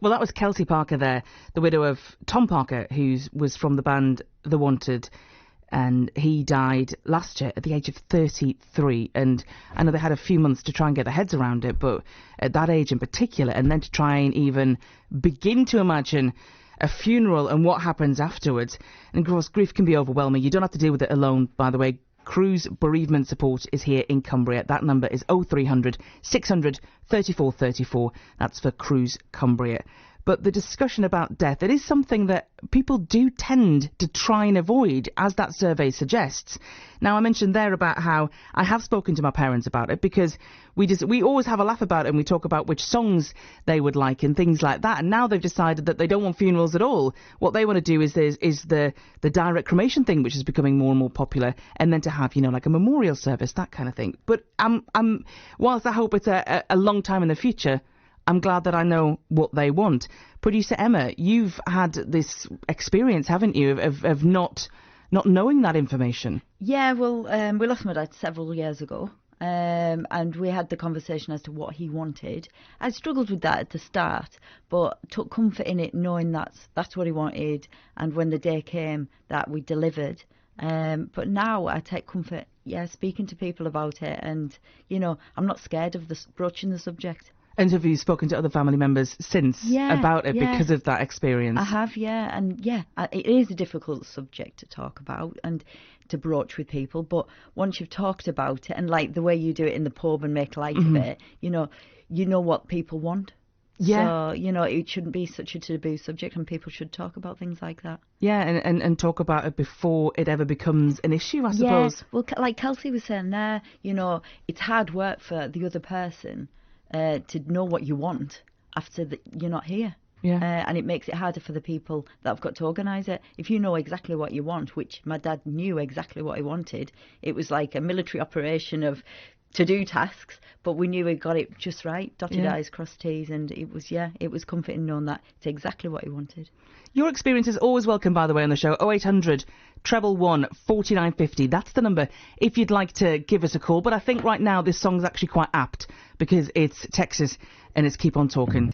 Well, that was Kelsey Parker there, the widow of Tom Parker, who was from the band The Wanted, and he died last year at the age of 33. And I know they had a few months to try and get their heads around it, but at that age in particular, and then to try and even begin to imagine a funeral and what happens afterwards. And of course, grief can be overwhelming. You don't have to deal with it alone, by the way. Cruise bereavement support is here in Cumbria. That number is 0300 600 34 34. That's for Cruise Cumbria. But the discussion about death, it is something that people do tend to try and avoid, as that survey suggests. Now, I mentioned there about how I have spoken to my parents about it, because we always have a laugh about it and we talk about which songs they would like and things like that. And now they've decided that they don't want funerals at all. What they want to do is the direct cremation thing, which is becoming more and more popular, and then to have, like a memorial service, that kind of thing. But whilst I hope it's a long time in the future, I'm glad that I know what they want. Producer Emma, you've had this experience, haven't you, of not knowing that information? Yeah, well, we lost my dad several years ago, and we had the conversation as to what he wanted. I struggled with that at the start, but took comfort in it, knowing that's what he wanted, and when the day came, that we delivered. But now I take comfort, speaking to people about it, and, I'm not scared of broaching the subject. And have you spoken to other family members since about it because of that experience? I have, and it is a difficult subject to talk about and to broach with people. But once you've talked about it, and like the way you do it in the pub and make light of it, you know what people want. Yeah. So, it shouldn't be such a taboo subject, and people should talk about things like that. Yeah, and talk about it before it ever becomes an issue, I suppose. Yeah, well, like Kelsey was saying there, it's hard work for the other person to know what you want after you're not here. Yeah. And it makes it harder for the people that have got to organise it. If you know exactly what you want, which my dad knew exactly what he wanted, it was like a military operation of to-do tasks, but we knew we got it just right, dotted I's, crossed T's, and it was comforting knowing that it's exactly what he wanted. Your experience is always welcome, by the way, on the show. 0800 111 4950. That's the number if you'd like to give us a call. But I think right now this song's actually quite apt because it's Texas and it's Keep On Talking.